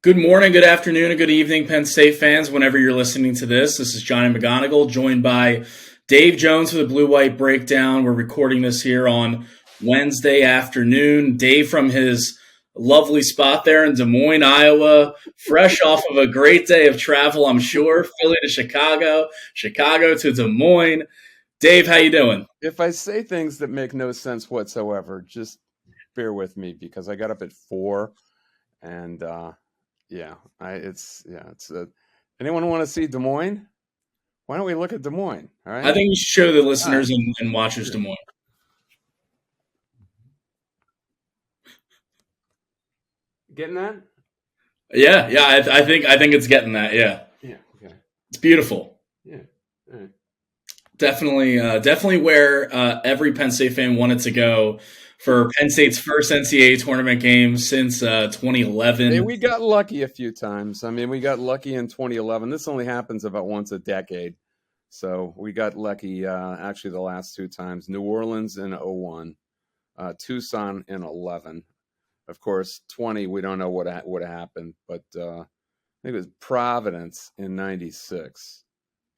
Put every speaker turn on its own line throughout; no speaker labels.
Good morning, good afternoon, and good evening, Penn State fans. Whenever you're listening to this is Johnny McGonigal, joined by Dave Jones for the Blue White Breakdown. We're recording this here on Wednesday afternoon. Dave from his lovely spot there in Des Moines, Iowa, fresh off of a great day of travel, I'm sure. Philly to Chicago, Chicago to Des Moines. Dave, how you doing?
If I say things that make no sense whatsoever, just bear with me because I got up at 4 and anyone want to see Des Moines? Why don't we look at Des Moines? All right.
I think you should show the listeners
Right.
and watchers Des Moines.
Getting that?
Yeah. I think it's getting that. Yeah.
Yeah. Okay.
It's beautiful.
Yeah. All right.
Definitely where every Penn State fan wanted to go for Penn State's first NCAA tournament game since 2011.
Hey, we got lucky a few times. I mean, we got lucky in 2011. This only happens about once a decade. So we got lucky actually the last two times. New Orleans in 01, Tucson in 11. Of course, 20, we don't know what happened, but I think it was Providence in 96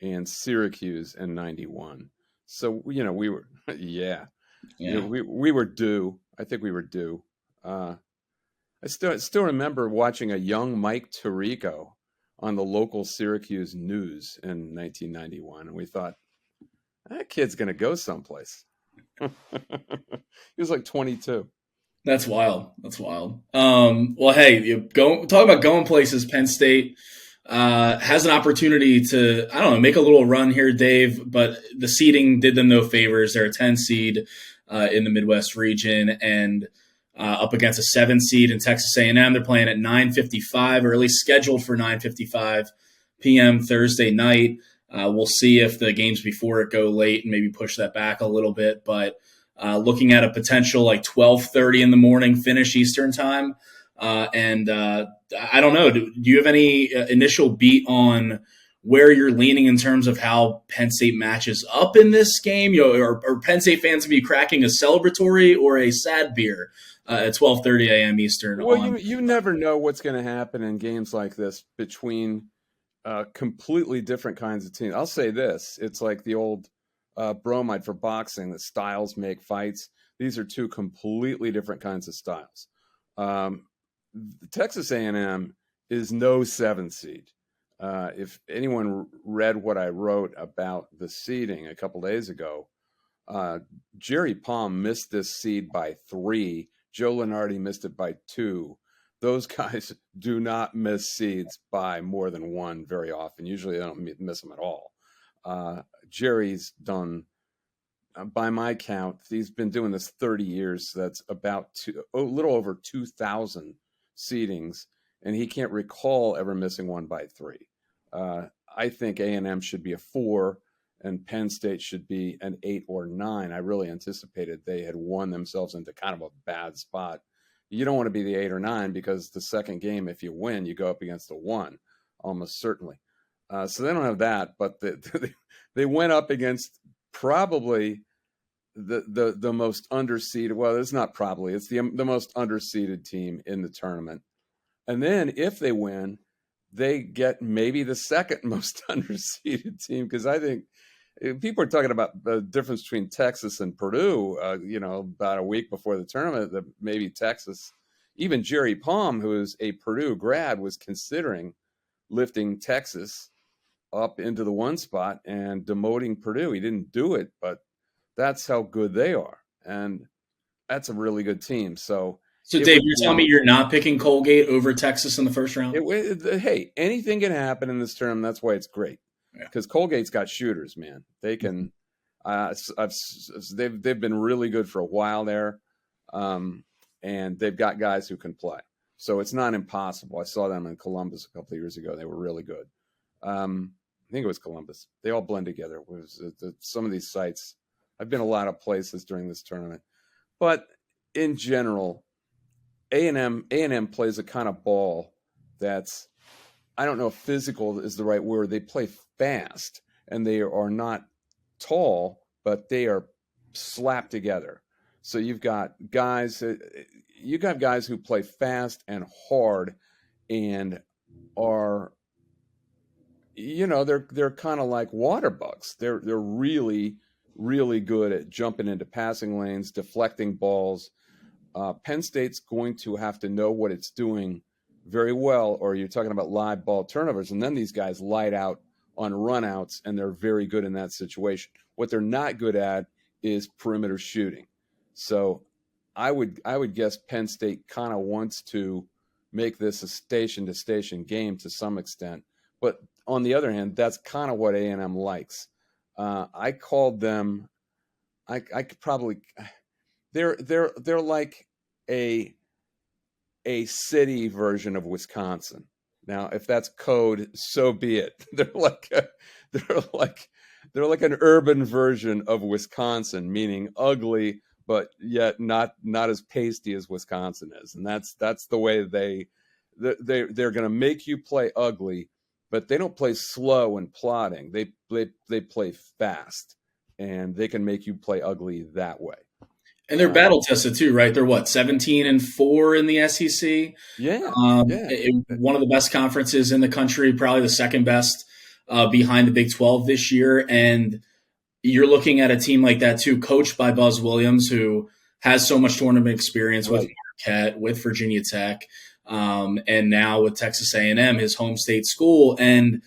and Syracuse in 91. So, we were, yeah. We were due. I think we were due. I still remember watching a young Mike Tirico on the local Syracuse news in 1991, and we thought that kid's going to go someplace. He was like 22.
That's wild. Well, hey, talk about going places. Penn State has an opportunity to, I don't know, make a little run here, Dave, but the seeding did them no favors. They're a 10 seed in the Midwest region and up against a 7 seed in Texas A&M. They're playing at 9:55, or at least scheduled for 9:55 p.m. Thursday night. We'll see if the games before it go late and maybe push that back a little bit, but looking at a potential like 12:30 in the morning finish Eastern time. I don't know. Do you have any initial beat on where you're leaning in terms of how Penn State matches up in this game? Are Penn State fans to be cracking a celebratory or a sad beer at 12:30 a.m. Eastern?
Well, you never know what's going to happen in games like this between completely different kinds of teams. I'll say this. It's like the old bromide for boxing, that styles make fights. These are two completely different kinds of styles. Texas A&M is no 7 seed. If anyone read what I wrote about the seeding a couple days ago, Jerry Palm missed this seed by 3. Joe Lunardi missed it by 2. Those guys do not miss seeds by more than 1 very often. Usually they don't miss them at all. Jerry's done, by my count, he's been doing this 30 years. So that's about a little over 2,000 seedings, and he can't recall ever missing one by 3. I think A&M should be a 4, and Penn State should be an 8 or 9. I really anticipated they had won themselves into kind of a bad spot. You don't want to be the 8 or 9 because the second game, if you win, you go up against a 1, almost certainly. So they don't have that, but they went up against probably the most underseeded. Well, it's not probably. It's the most underseeded team in the tournament. And then if they win, they get maybe the second most underseeded team, because I think people are talking about the difference between Texas and Purdue, about a week before the tournament, that maybe Texas, even Jerry Palm, who is a Purdue grad, was considering lifting Texas up into the 1 spot and demoting Purdue. He didn't do it, but that's how good they are. And that's a really good team. So
Dave, you're telling me you're not picking Colgate over Texas in the first round?
Hey, anything can happen in this tournament. That's why it's great. Because Colgate's got shooters, man. They can. They've been really good for a while there, and they've got guys who can play. So it's not impossible. I saw them in Columbus a couple of years ago. They were really good. I think it was Columbus. They all blend together. Some of these sites. I've been a lot of places during this tournament, but in general, A&M plays a kind of ball that's, I don't know if physical is the right word. They play fast, and they are not tall, but they are slapped together. So you've got guys who play fast and hard, and are, they're kind of like water bugs. They're really, really good at jumping into passing lanes, deflecting balls. Penn State's going to have to know what it's doing very well, or you're talking about live ball turnovers, and then these guys light out on runouts, and they're very good in that situation. What they're not good at is perimeter shooting. So I would guess Penn State kind of wants to make this a station-to-station game to some extent. But on the other hand, that's kind of what A&M likes. I called them. I could probably. They're like a city version of Wisconsin. Now, if that's code, so be it. They're like an urban version of Wisconsin, meaning ugly, but yet not as pasty as Wisconsin is. And that's the way they're going to make you play ugly, but they don't play slow and plodding. They play fast, and they can make you play ugly that way.
And they're battle tested too, right? They're 17-4 in the SEC.
Yeah,
one of the best conferences in the country, probably the second best behind the Big 12 this year. And you're looking at a team like that too, coached by Buzz Williams, who has so much tournament experience with Marquette, with Virginia Tech, and now with Texas A&M, his home state school. And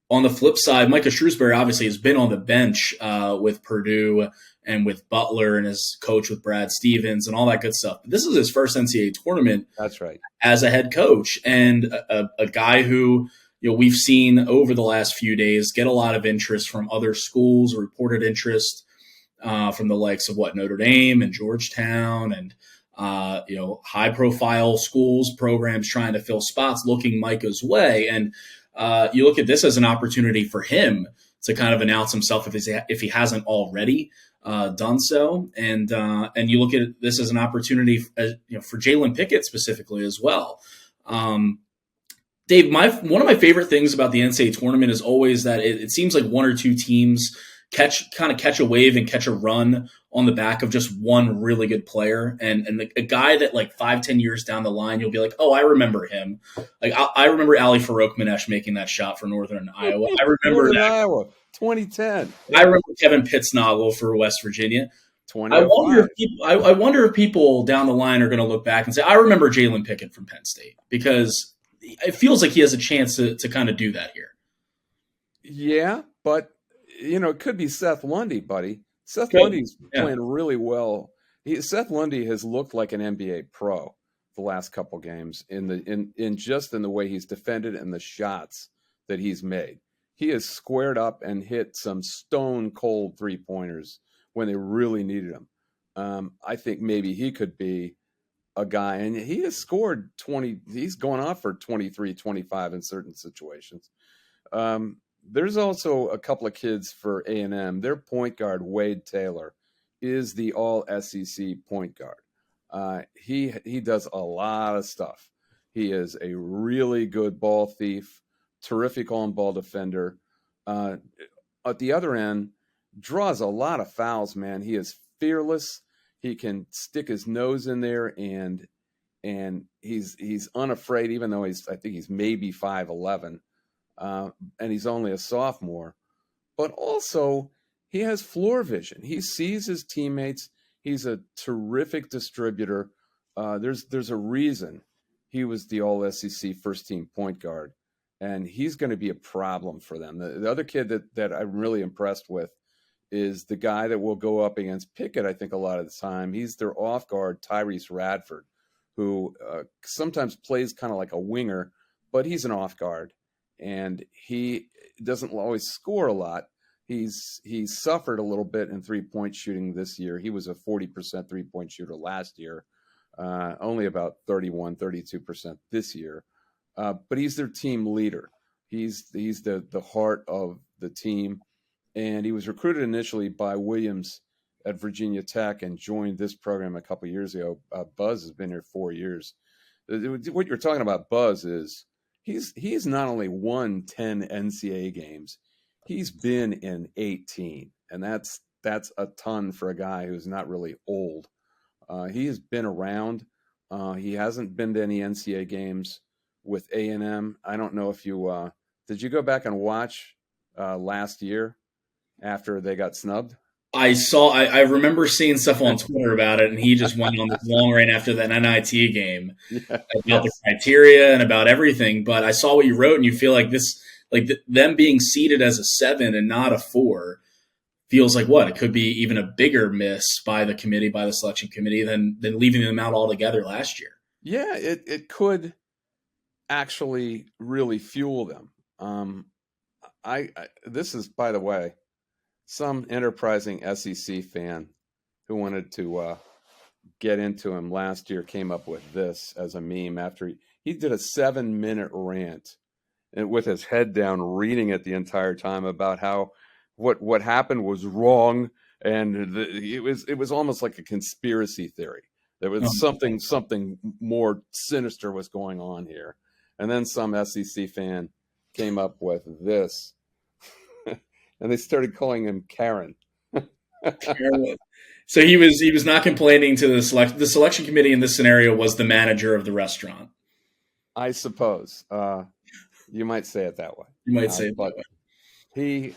on the flip side, Micah Shrewsberry obviously has been on the bench with Purdue and with Butler and his coach with Brad Stevens and all that good stuff. But this is his first NCAA tournament.
That's right.
As a head coach, and a guy who we've seen over the last few days get a lot of interest from other schools, reported interest from the likes of Notre Dame and Georgetown and high profile schools, programs trying to fill spots, looking Micah's way. And you look at this as an opportunity for him to kind of announce himself if he hasn't already done so, and you look at this as an opportunity for Jalen Pickett specifically as well. Dave, one of my favorite things about the NCAA tournament is always that it seems like one or two teams catch a wave and catch a run on the back of just one really good player, and a guy that 5-10 years down the line you'll be like, oh, I remember him. I remember Ali Farouk-Manesh making that shot for Northern Iowa. I remember that.
Iowa 2010.
I remember Kevin Pittsnoggle for West Virginia.
2005.
I wonder if people down the line are going to look back and say, I remember Jalen Pickett from Penn State, because it feels like he has a chance to kind of do that here.
Yeah, but it could be Seth Lundy, buddy. Seth Lundy's playing really well. Seth Lundy has looked like an NBA pro the last couple games in the way he's defended and the shots that he's made. He has squared up and hit some stone cold 3-pointers when they really needed him. I think maybe he could be a guy, and he has scored 20. He's gone off for 23, 25 in certain situations. There's also a couple of kids for A&M. Their point guard, Wade Taylor, is the all-SEC point guard. He does a lot of stuff. He is a really good ball thief, terrific on-ball defender. At the other end, draws a lot of fouls, man. He is fearless. He can stick his nose in there, and he's unafraid, even though I think he's maybe 5'11". And he's only a sophomore, but also he has floor vision. He sees his teammates. He's a terrific distributor. There's a reason he was the all-SEC first-team point guard, and he's going to be a problem for them. The other kid that I'm really impressed with is the guy that will go up against Pickett, I think, a lot of the time. He's their off guard, Tyrese Radford, who sometimes plays kind of like a winger, but he's an off guard. And he doesn't always score a lot. He's suffered a little bit in 3-point shooting this year. He was a 40% 3-point shooter last year, only about 31, 32% this year. But he's their team leader. He's the heart of the team. And he was recruited initially by Williams at Virginia Tech and joined this program a couple of years ago. Buzz has been here 4 years. What you're talking about, Buzz, is he's not only won 10 NCAA games, he's been in 18, and that's a ton for a guy who's not really old. He has been around. He hasn't been to any NCAA games, with A&M. I don't know if you did you go back and watch last year after they got snubbed?
I remember seeing stuff on Twitter about it, and he just went on this long rant after that NIT game
Yeah.
about the
Yes.
criteria and about everything. But I saw what you wrote, and you feel like this, like them being seated as a 7 and not a 4, feels like what it could be even a bigger miss by the committee, by the selection committee, than leaving them out altogether last year.
Yeah, it could actually really fuel them. I this is, by the way, some enterprising SEC fan who wanted to get into him last year came up with this as a meme after he did a 7-minute rant and with his head down, reading it the entire time about how what happened was wrong, and it was almost like a conspiracy theory. There was something more sinister was going on here, and then some SEC fan came up with this, and they started calling him Karen.
So he was not complaining to the selection committee in this scenario was the manager of the restaurant.
I suppose you might say it that way.
You might say it that way.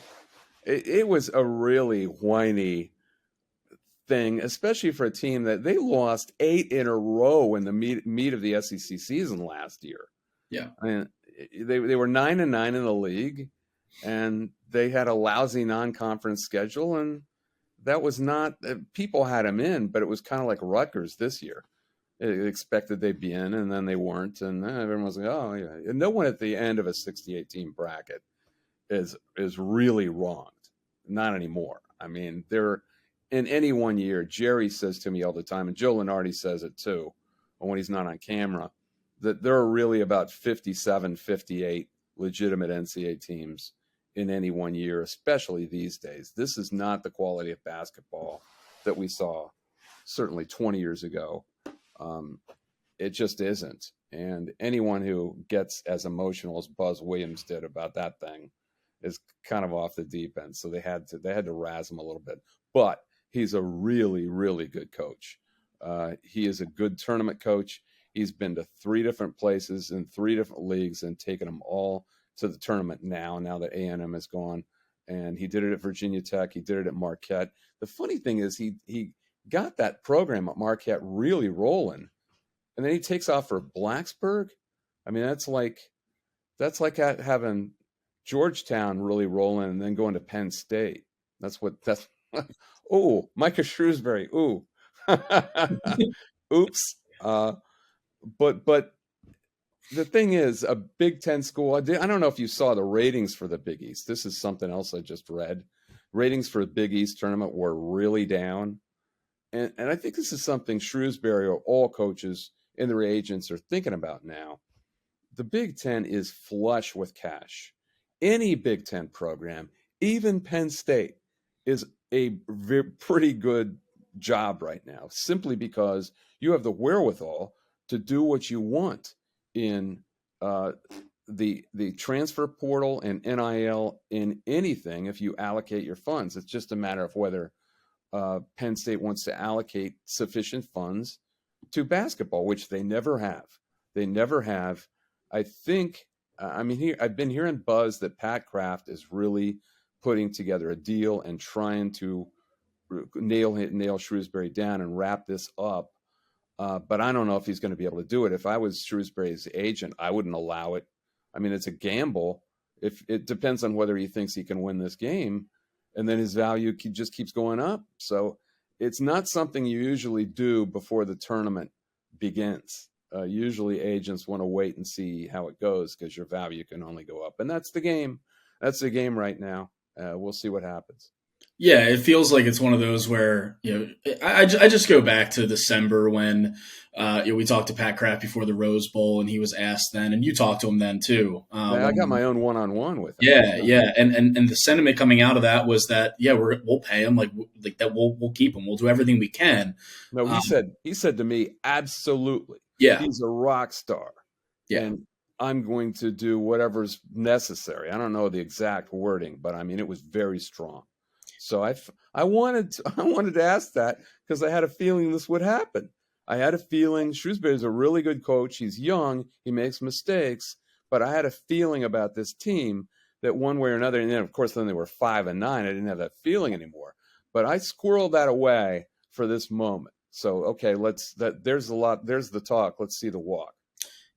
It was a really whiny thing, especially for a team that they lost 8 in a row in the meat of the SEC season last year.
Yeah,
I mean, they were 9-9 in the league, and they had a lousy non-conference schedule, and that was not people had them in, but it was kind of like Rutgers this year. They expected they'd be in, and then they weren't, and everyone was like, "Oh, yeah." And no one at the end of a 68 team bracket is really wronged. Not anymore. I mean, they're in any one year. Jerry says to me all the time, and Joe Lenardi says it too, when he's not on camera, that there are really about 57, 58 legitimate NCAA teams in any one year, especially these days. This is not the quality of basketball that we saw certainly 20 years ago. It just isn't. And anyone who gets as emotional as Buzz Williams did about that thing is kind of off the deep end. So they had to razz him a little bit. But he's a really, really good coach. He is a good tournament coach. He's been to 3 different places in 3 different leagues and taken them all to the tournament now that A&M is gone. And he did it at Virginia Tech. He did it at Marquette. The funny thing is he got that program at Marquette really rolling. And then he takes off for Blacksburg. I mean, that's like having Georgetown really rolling and then going to Penn State. That's oh, Micah Shrewsberry. Ooh. Oops. But the thing is, a Big Ten school, I don't know if you saw the ratings for the Big East. This is something else I just read. Ratings for the Big East tournament were really down. And I think this is something Shrewsberry or all coaches and their agents are thinking about now. The Big Ten is flush with cash. Any Big Ten program, even Penn State, is a pretty good job right now, simply because you have the wherewithal to do what you want in the transfer portal and NIL in anything if you allocate your funds. It's just a matter of whether Penn State wants to allocate sufficient funds to basketball, which they never have. They never have. I think, I've been hearing buzz that Pat Kraft is really putting together a deal and trying to nail Shrewsberry down and wrap this up. But I don't know if he's going to be able to do it. If I was Shrewsbury's agent, I wouldn't allow it. I mean, it's a gamble. If it depends on whether he thinks he can win this game, and then his value just keeps going up. So it's not something you usually do before the tournament begins. Usually agents want to wait and see how it goes because your value can only go up. And that's the game. That's the game right now. We'll see what happens.
Yeah, it feels like it's one of those where, I just go back to December when we talked to Pat Kraft before the Rose Bowl, and he was asked then, and you talked to him then too.
I got my own one-on-one with him.
Yeah, and the sentiment coming out of that was that we'll pay him like that, we'll keep him, we'll do everything we can.
No, he said to me, absolutely.
Yeah,
he's a rock star. Yeah, and I'm going to do whatever's necessary. I don't know the exact wording, but I mean it was very strong. So I wanted to ask that because I had a feeling this would happen. I had a feeling Shrewsberry's a really good coach. He's young. He makes mistakes. But I had a feeling about this team that one way or another, and then, of course, then they were 5-9. I didn't have that feeling anymore. But I squirreled that away for this moment. So, okay, there's the talk. Let's see the walk.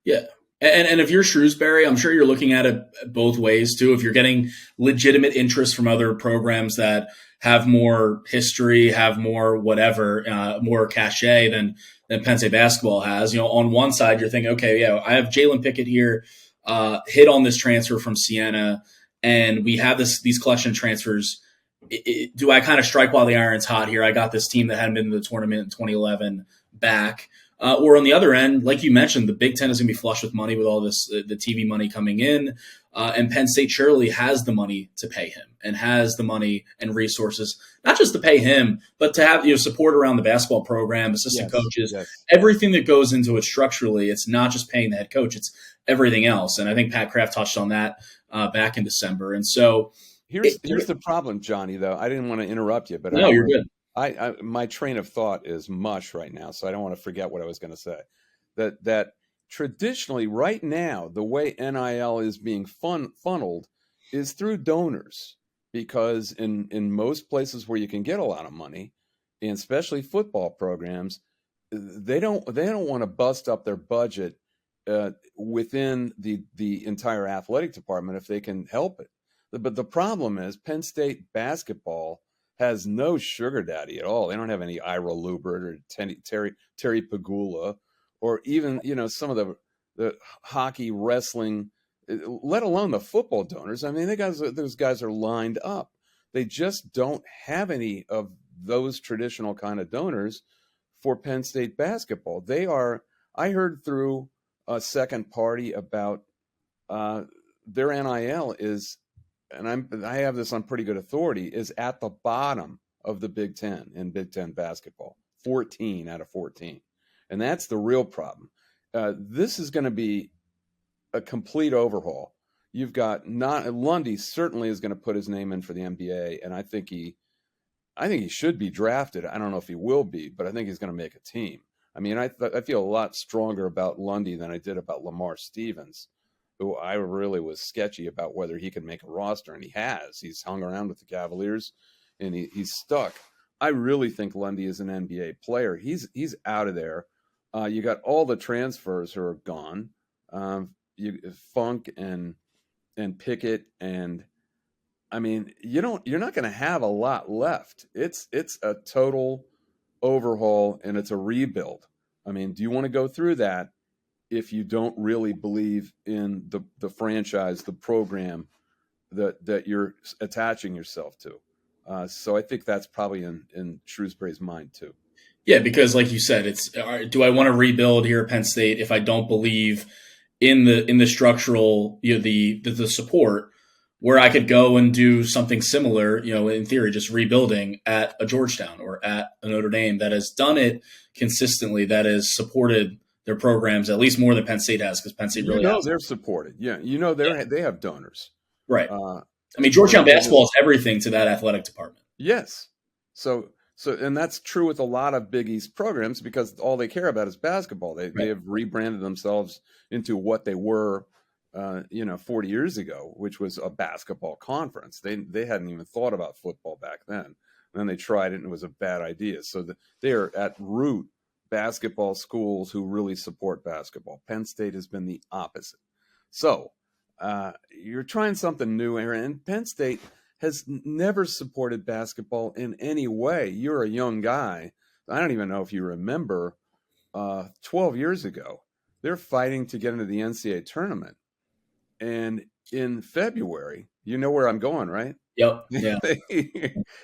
Yeah. And if you're Shrewsberry, I'm sure you're looking at it both ways too. If you're getting legitimate interest from other programs that have more history, have more whatever, more cachet than Penn State basketball has, on one side you're thinking, okay, yeah, I have Jalen Pickett here, hit on this transfer from Siena, and we have these collection transfers. Do I kind of strike while the iron's hot here? I got this team that hadn't been to the tournament in 2011 back. Or on the other end, like you mentioned, the Big Ten is going to be flush with money with all this, the TV money coming in. And Penn State surely has the money to pay him and has the money and resources, not just to pay him, but to have support around the basketball program, assistant coaches, everything that goes into it structurally. It's not just paying the head coach, it's everything else. And I think Pat Kraft touched on that back in December. And so
here's the problem, Johnny, though. I didn't want to interrupt you, but
no, you're good.
My train of thought is mush right now, so I don't want to forget what I was going to say. That traditionally, right now, the way NIL is being funneled is through donors, because in most places where you can get a lot of money, and especially football programs, they don't want to bust up their budget within the entire athletic department if they can help it. But the problem is Penn State basketball has no sugar daddy at all. They don't have any Ira Lubert or Terry Pagula, or even some of the hockey, wrestling, let alone the football donors. I mean, those guys are lined up. They just don't have any of those traditional kind of donors for Penn State basketball. I heard through a second party about their NIL is, and I have this on pretty good authority, is at the bottom of the Big Ten in Big Ten basketball, 14 out of 14. And that's the real problem. This is going to be a complete overhaul. You've got Lundy certainly is going to put his name in for the NBA, and I think he should be drafted. I don't know if he will be, but I think he's going to make a team. I mean, I feel a lot stronger about Lundy than I did about Lamar Stevens, who I really was sketchy about whether he could make a roster, and he has. He's hung around with the Cavaliers, and he's stuck. I really think Lundy is an NBA player. He's out of there. You got all the transfers who are gone. Funk and Pickett, and I mean, you're not going to have a lot left. It's a total overhaul, and it's a rebuild. I mean, do you want to go through that if you don't really believe in the franchise, the program that you're attaching yourself to? So I think that's probably in Shrewsberry's mind too.
Yeah, because like you said, it's do I want to rebuild here at Penn State if I don't believe in the structural, the support, where I could go and do something similar, in theory, just rebuilding at a Georgetown or at a Notre Dame that has done it consistently, that has supported their programs at least more than Penn State has, because Penn State really has.
They're supported. Yeah, they have donors.
Right. I mean, Georgetown basketball is everything to that athletic department.
Yes. So, and that's true with a lot of Big East programs, because all they care about is basketball. They have rebranded themselves into what they were, 40 years ago, which was a basketball conference. They hadn't even thought about football back then. And then they tried it, and it was a bad idea. So they are at root basketball schools who really support basketball. Penn State has been the opposite. So you're trying something new, Aaron, and Penn State has never supported basketball in any way. You're a young guy. I don't even know if you remember 12 years ago, they're fighting to get into the NCAA tournament. And in February, you know where I'm going, right?
Yep. Yeah.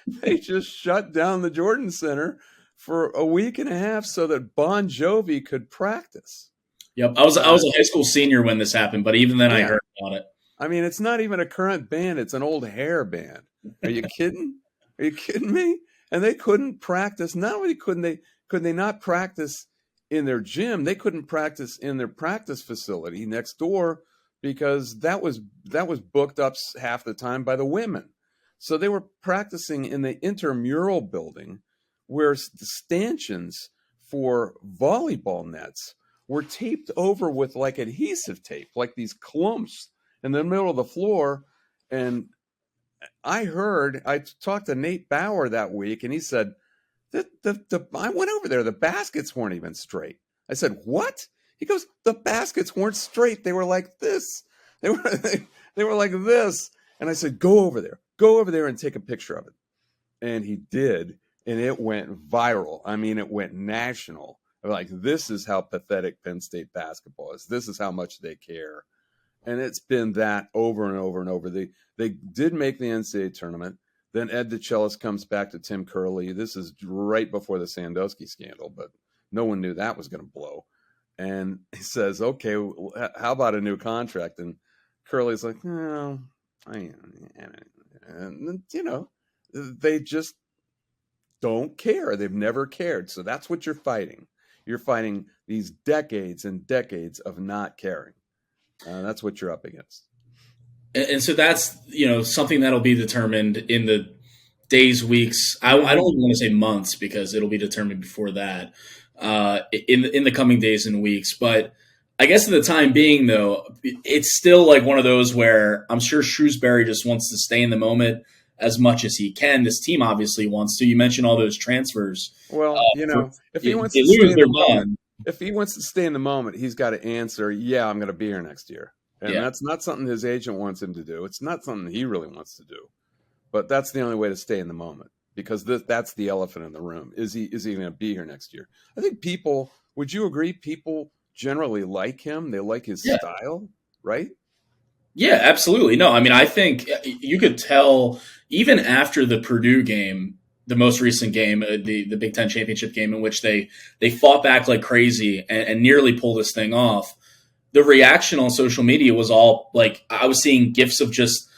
They just shut down the Jordan Center for a week and a half so that Bon Jovi could practice.
Yep. I was a high school senior when this happened, but even then I heard about it.
I mean, it's not even a current band. It's an old hair band. Are you kidding? Are you kidding me? And they couldn't practice. Not only could they not practice in their gym, they couldn't practice in their practice facility next door, because that was booked up half the time by the women. So they were practicing in the intramural building, where the stanchions for volleyball nets were taped over with like adhesive tape, like these clumps in the middle of the floor. And I talked to Nate Bauer that week, and he said I went over there, the baskets weren't even straight. I said, what? He goes, the baskets weren't straight. They were like this. They were like this. And I said, go over there and take a picture of it. And he did. And it went viral. I mean, it went national. Like, this is how pathetic Penn State basketball is. This is how much they care. And it's been that over and over and over. They did make the NCAA tournament. Then Ed DeChellis comes back to Tim Curley. This is right before the Sandusky scandal, but no one knew that was going to blow. And he says, okay, how about a new contract? And Curley's like, no, and, they just don't care. They've never cared. So that's what you're fighting. You're fighting these decades and decades of not caring. That's what you're up against.
And so that's, something that'll be determined in the days, weeks. I don't even want to say months, because it'll be determined before that in the coming days and weeks. But I guess at the time being, though, it's still like one of those where I'm sure Shrewsberry just wants to stay in the moment as much as he can. This team obviously wants to. You mentioned all those transfers.
Well, if he wants to stay in the moment, if he wants to stay in the moment, he's got to answer, yeah, I'm going to be here next year. And that's not something his agent wants him to do. It's not something he really wants to do. But that's the only way to stay in the moment, because that's the elephant in the room. Is he going to be here next year? I think people, would you agree, people generally like him? They like his style, right?
Yeah, absolutely. No, I mean, I think you could tell even after the Purdue game, the most recent game, the Big Ten championship game, in which they fought back like crazy and nearly pulled this thing off. The reaction on social media was all like, I was seeing gifs of just,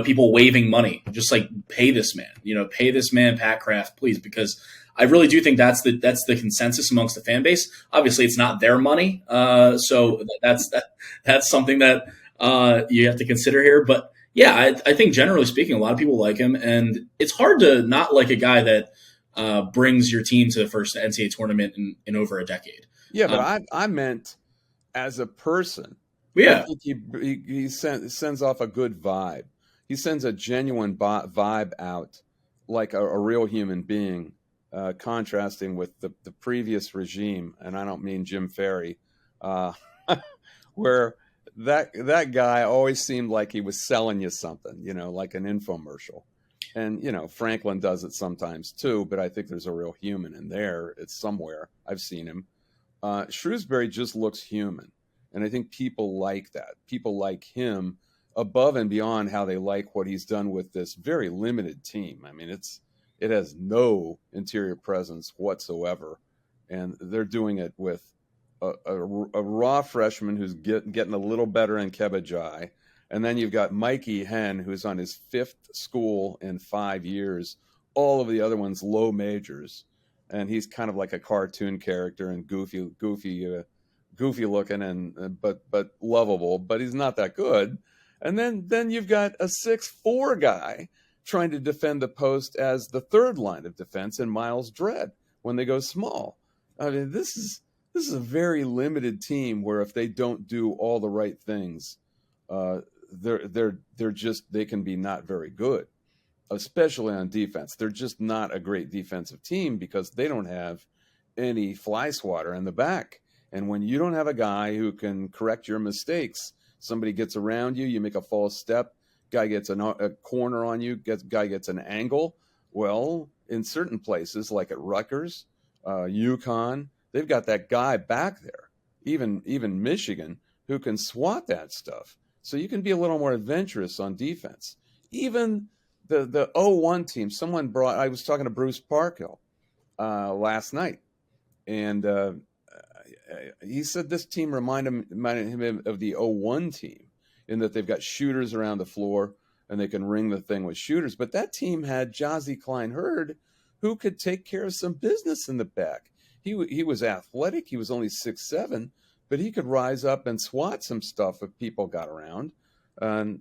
people waving money, just like, pay this man, Pat Kraft, please, because I really do think that's the consensus amongst the fan base. Obviously, it's not their money, so that's something that you have to consider here. But yeah, I think generally speaking, a lot of people like him, and it's hard to not like a guy that brings your team to the first NCAA tournament in over a decade.
Yeah, but I meant as a person.
Yeah,
I think he sends off a good vibe. He sends a genuine vibe out, like a real human being, contrasting with the previous regime, and I don't mean Jim Ferry, where that guy always seemed like he was selling you something, like an infomercial. And, Franklin does it sometimes too, but I think there's a real human in there. It's somewhere. I've seen him. Shrewsberry just looks human. And I think people like that. People like him above and beyond how they like what he's done with this very limited team. I mean, it has no interior presence whatsoever. And they're doing it with a raw freshman who's getting a little better in Kebajai. And then you've got Mikey Henn, who's on his 5th school in 5 years. All of the other ones low majors. And he's kind of like a cartoon character and goofy looking and but lovable, but he's not that good. And then you've got a 6'4" guy trying to defend the post as the third line of defense in Miles Dredd when they go small. I mean, this is a very limited team where if they don't do all the right things, they can be not very good, especially on defense. They're just not a great defensive team because they don't have any fly swatter in the back. And when you don't have a guy who can correct your mistakes, somebody gets around you, you make a false step, guy gets a corner on you, guy gets an angle. Well, in certain places, like at Rutgers, UConn, they've got that guy back there, even Michigan, who can swat that stuff. So you can be a little more adventurous on defense. Even the 0-1 team, I was talking to Bruce Parkhill last night, and he said this team reminded him of the 0-1 team in that they've got shooters around the floor and they can ring the thing with shooters. But that team had Jazzy Klein-Hurd, who could take care of some business in the back. He was athletic. He was only 6'7", but he could rise up and swat some stuff if people got around. And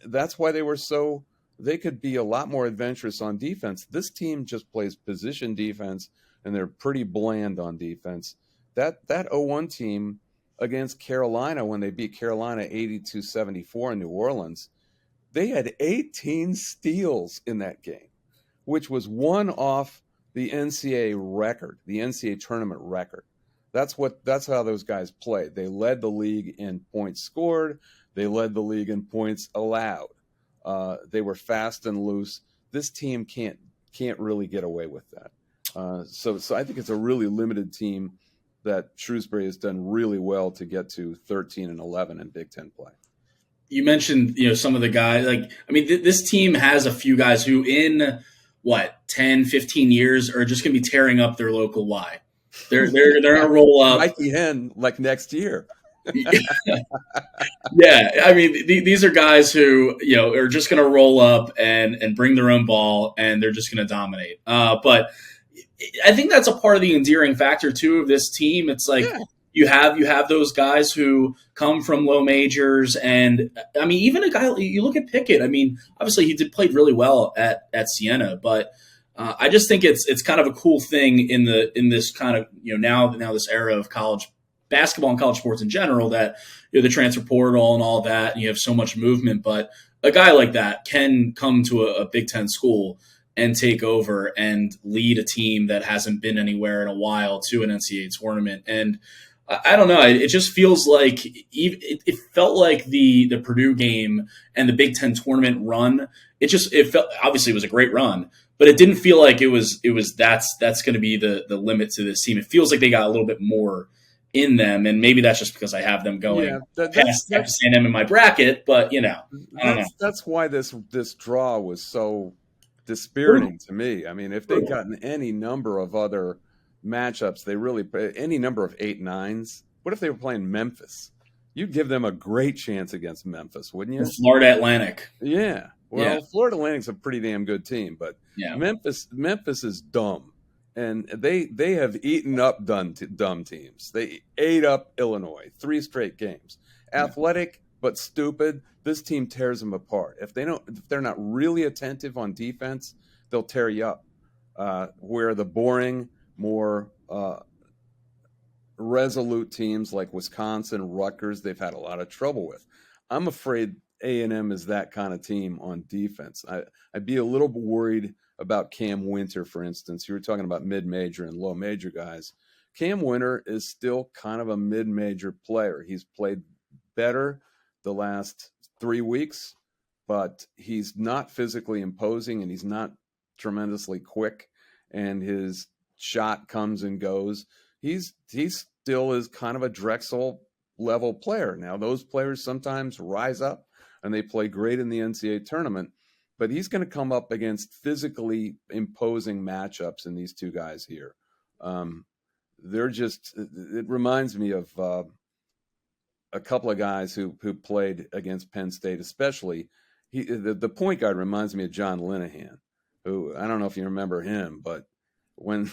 that's why they could be a lot more adventurous on defense. This team just plays position defense and they're pretty bland on defense. That 0-1 team against Carolina, when they beat Carolina 82-74 in New Orleans, they had 18 steals in that game, which was one off the NCAA record, the NCAA tournament record. That's how those guys played. They led the league in points scored. They led the league in points allowed. They were fast and loose. This team can't really get away with that. So I think it's a really limited team that Shrewsberry has done really well to get to 13-11 in Big Ten play.
You mentioned, some of the guys. This team has a few guys who in 10, 15 years are just going to be tearing up their local Y. They're going to roll up.
Mikey Hen like next year.
Yeah, these are guys who are just going to roll up and bring their own ball, and they're just going to dominate. But I think that's a part of the endearing factor too of this team. It's like you have those guys who come from low majors, and even a guy you look at Pickett. Obviously he played really well at Siena, but I just think it's kind of a cool thing in this kind of now this era of college basketball and college sports in general, that the transfer portal and all that, and you have so much movement, but a guy like that can come to a Big Ten school and take over and lead a team that hasn't been anywhere in a while to an NCAA tournament. And I don't know, it just feels like it felt like the Purdue game and the Big Ten tournament run. It felt, obviously it was a great run, but it didn't feel like it was that's going to be the limit to this team. It feels like they got a little bit more in them, and maybe that's just because I have them going past Texas A&M in my bracket. But I don't know.
That's why this draw was so dispiriting to me. If they'd gotten any number of other matchups, any number of 8-9s. What if they were playing Memphis? You'd give them a great chance against Memphis, wouldn't you?
Florida Atlantic.
Yeah. Well, Florida Atlantic's a pretty damn good team, but Memphis is dumb. And they have eaten up dumb teams. They ate up Illinois 3 straight games. Athletic but stupid. This team tears them apart. If they're not really attentive on defense, they'll tear you up. Where the boring, more resolute teams like Wisconsin, Rutgers, they've had a lot of trouble with. I'm afraid A&M is that kind of team on defense. I'd be a little worried about Cam Winter, for instance. You were talking about mid-major and low-major guys. Cam Winter is still kind of a mid-major player. He's played better the last 3 weeks, but he's not physically imposing, and he's not tremendously quick, and his shot comes and goes. He still is kind of a Drexel-level player. Now, those players sometimes rise up, and they play great in the NCAA tournament, but he's going to come up against physically imposing matchups in these two guys here. It reminds me of a couple of guys who played against Penn State, especially. The point guard reminds me of John Linehan, who, I don't know if you remember him, but when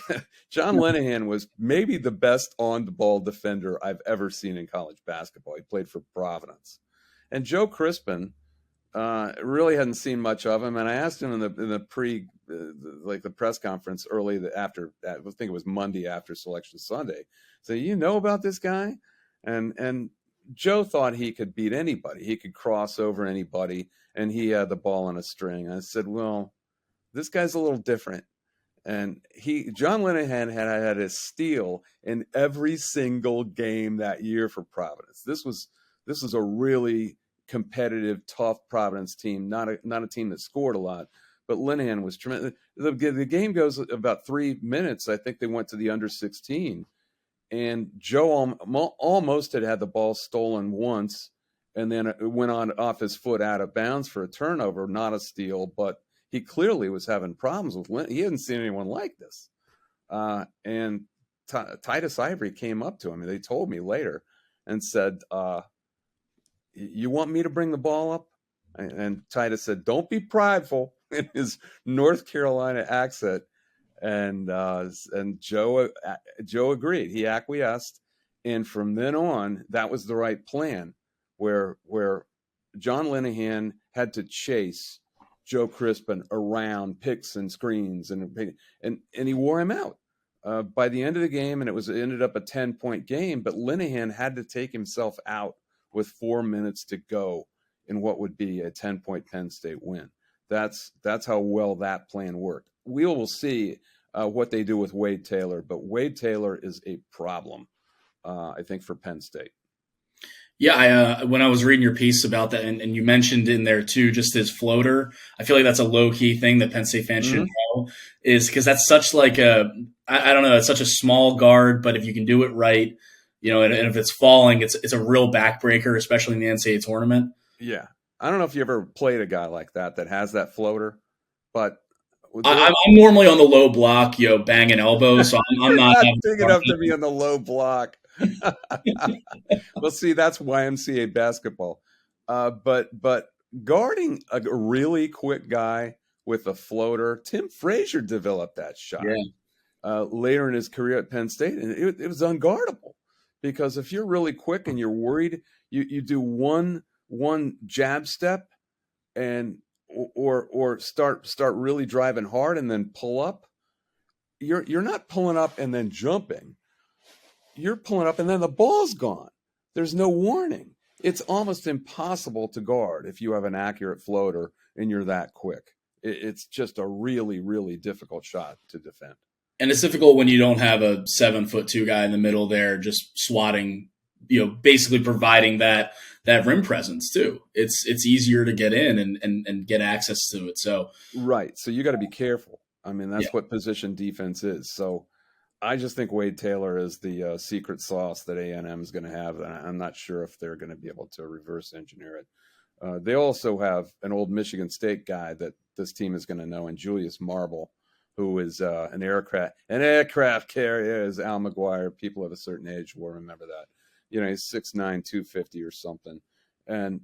John Linehan was maybe the best on-the-ball defender I've ever seen in college basketball. He played for Providence. And Joe Crispin really hadn't seen much of him, and I asked him in the press conference early after, I think it was Monday after Selection Sunday. So, you know about this guy? And Joe thought he could beat anybody. He could cross over anybody, and he had the ball on a string. I said, well, this guy's a little different. And John Linehan had a steal in every single game that year for Providence. This was a really competitive, tough Providence team, not a team that scored a lot, but Linehan was tremendous. The game goes about 3 minutes. I think they went to the under 16, and Joe almost had the ball stolen once, and then it went on off his foot out of bounds for a turnover, not a steal, but he clearly was having problems with Linehan. He hadn't seen anyone like this. And Titus Ivory came up to him, and they told me later and said, you want me to bring the ball up? And Titus said, don't be prideful, in his North Carolina accent. And Joe agreed. He acquiesced. And from then on, that was the right plan, where John Linehan had to chase Joe Crispin around picks and screens, and he wore him out. by the end of the game, and it ended up a 10-point game, but Linehan had to take himself out with 4 minutes to go in what would be a 10-point Penn State win. That's how well that plan worked. We will see what they do with Wade Taylor, but Wade Taylor is a problem, I think, for Penn State.
Yeah, when I was reading your piece about that, and you mentioned in there too, just his floater, I feel like that's a low key thing that Penn State fans should know, is because that's such like I don't know, it's such a small guard, but if you can do it right, and if it's falling, it's a real backbreaker, especially in the NCAA tournament.
Yeah, I don't know if you ever played a guy like that has that floater, but
I'm normally on the low block, banging elbows, so I'm not
big enough to be on the low block. Well, see, that's YMCA basketball. But guarding a really quick guy with a floater, Tim Frazier developed that shot later in his career at Penn State, and it was unguardable because if you're really quick and you're worried, you do one jab step and or start really driving hard and then pull up. You're not pulling up and then jumping. You're pulling up and then the ball's gone. There's no warning. It's almost impossible to guard if you have an accurate floater and you're that quick. It's just a really, really difficult shot to defend.
And it's difficult when you don't have a 7'2" guy in the middle there just swatting, basically providing that rim presence too. It's easier to get in and get access to it. So
right. So you got to be careful. I mean, that's what position defense is. So I just think Wade Taylor is the secret sauce that A&M is going to have, and I'm not sure if they're going to be able to reverse engineer it. They also have an old Michigan State guy that this team is going to know, and Julius Marble, who is an aircraft carrier, is Al McGuire. People of a certain age will remember that. He's 6'9", 250 or something, and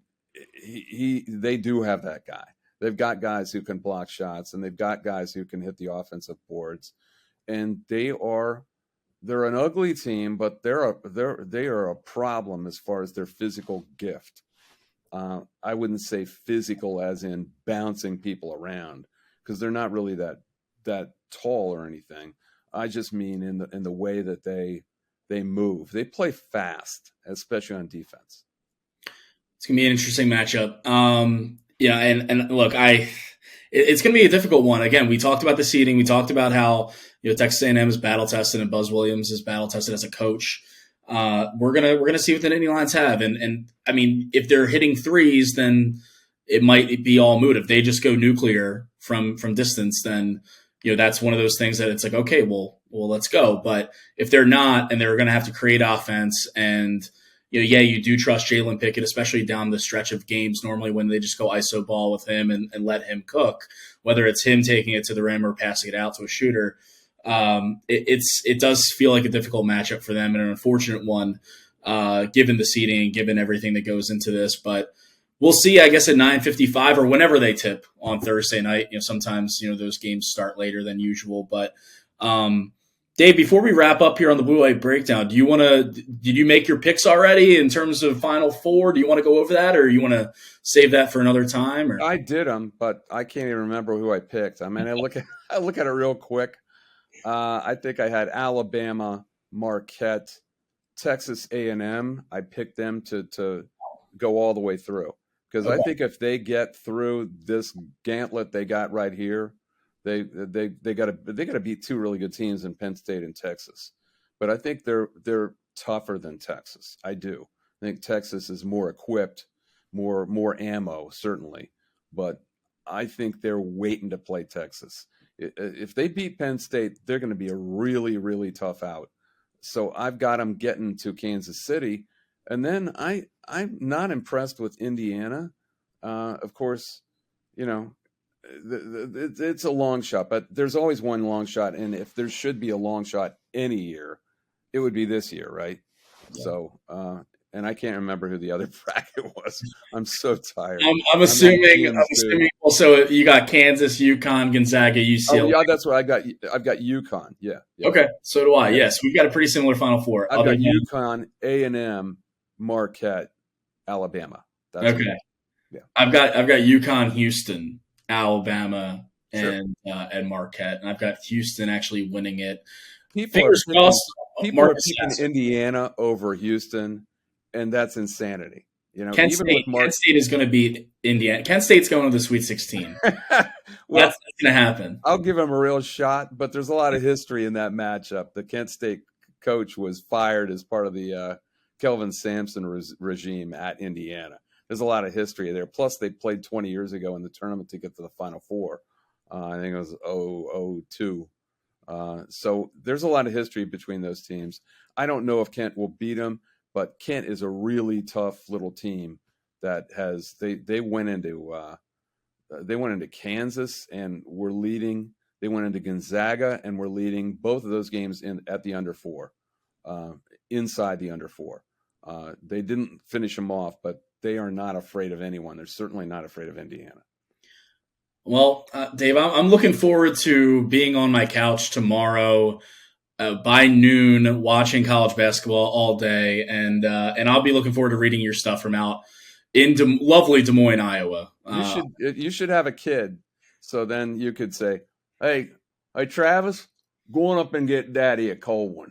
they do have that guy. They've got guys who can block shots, and they've got guys who can hit the offensive boards. And they're an ugly team, but they are a problem as far as their physical gift. I wouldn't say physical as in bouncing people around, because they're not really that tall or anything. I just mean in the way that they move. They play fast, especially on defense.
It's gonna be an interesting matchup. And look, it's going to be a difficult one. Again, we talked about the seeding. We talked about how Texas A&M is battle tested and Buzz Williams is battle tested as a coach. We're gonna see what the Nittany Lions have, and I mean, if they're hitting threes, then it might be all moot. If they just go nuclear from distance, then that's one of those things that it's like, okay, well, let's go. But if they're not, and they're going to have to create offense, and you do trust Jalen Pickett, especially down the stretch of games normally when they just go iso ball with him and let him cook, whether it's him taking it to the rim or passing it out to a shooter. It does feel like a difficult matchup for them and an unfortunate one, given the seeding and given everything that goes into this. But we'll see, I guess, at 9:55 or whenever they tip on Thursday night. Sometimes those games start later than usual. But Dave, before we wrap up here on the Blue Light Breakdown, did you make your picks already in terms of Final Four? Do you want to go over that, or you want to save that for another time? Or?
I did them, but I can't even remember who I picked. I mean, I look at it real quick. I think I had Alabama, Marquette, Texas A&M. I picked them to go all the way through because I think if they get through this gauntlet they got right here, they got to beat two really good teams in Penn State and Texas. But I think they're tougher than Texas. I do. I think Texas is more equipped, more ammo certainly, but I think they're waiting to play Texas. If they beat Penn State, they're going to be a really, really tough out. So I've got them getting to Kansas City. And then I'm not impressed with Indiana. Of course, it's a long shot, but there's always one long shot. And if there should be a long shot any year, it would be this year, right? Yeah. So, and I can't remember who the other bracket was. I'm so tired.
I'm assuming also you got Kansas, UConn, Gonzaga, UCLA.
Oh, yeah, that's what I got. I've got UConn. Yeah.
Okay, so do I. Yes, we've got a pretty similar Final Four.
I've got UConn, A&M, Marquette, Alabama. That's
okay. Yeah. I've got UConn, Houston, Alabama, and Marquette, and I've got Houston actually winning it. Fingers crossed.
People are picking Indiana over Houston, and that's insanity. You know,
Kent State is going to beat Indiana. Kent State's going to the Sweet 16.
Well,
that's going to happen.
I'll give them a real shot, but there's a lot of history in that matchup. The Kent State coach was fired as part of the Kelvin Sampson regime at Indiana. There's a lot of history there. Plus, they played 20 years ago in the tournament to get to the Final Four. I think it was 0-2. So there's a lot of history between those teams. I don't know if Kent will beat them, but Kent is a really tough little team that has they went into Kansas and were leading. They went into Gonzaga and were leading both of those games at the under 4, inside the under 4. They didn't finish them off, but they are not afraid of anyone. They're certainly not afraid of Indiana.
Well, Dave, I'm looking forward to being on my couch tomorrow by noon, watching college basketball all day, and I'll be looking forward to reading your stuff from out in lovely Des Moines, Iowa.
You should have a kid, so then you could say, "Hey, Travis, go on up and get Daddy a cold one."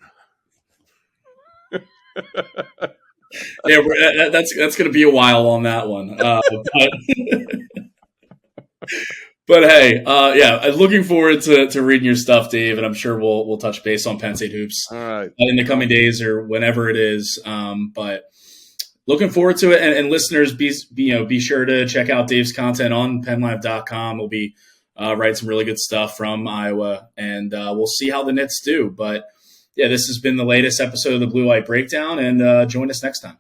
Yeah, that's going to be a while on that one. But hey, I'm looking forward to reading your stuff, Dave, and I'm sure we'll touch base on Penn State hoops in the coming days or whenever it is. But looking forward to it, and listeners, be sure to check out Dave's content on PennLive.com. We'll be writing some really good stuff from Iowa, and we'll see how the Knits do. But yeah, this has been the latest episode of the Blue Light Breakdown, and join us next time.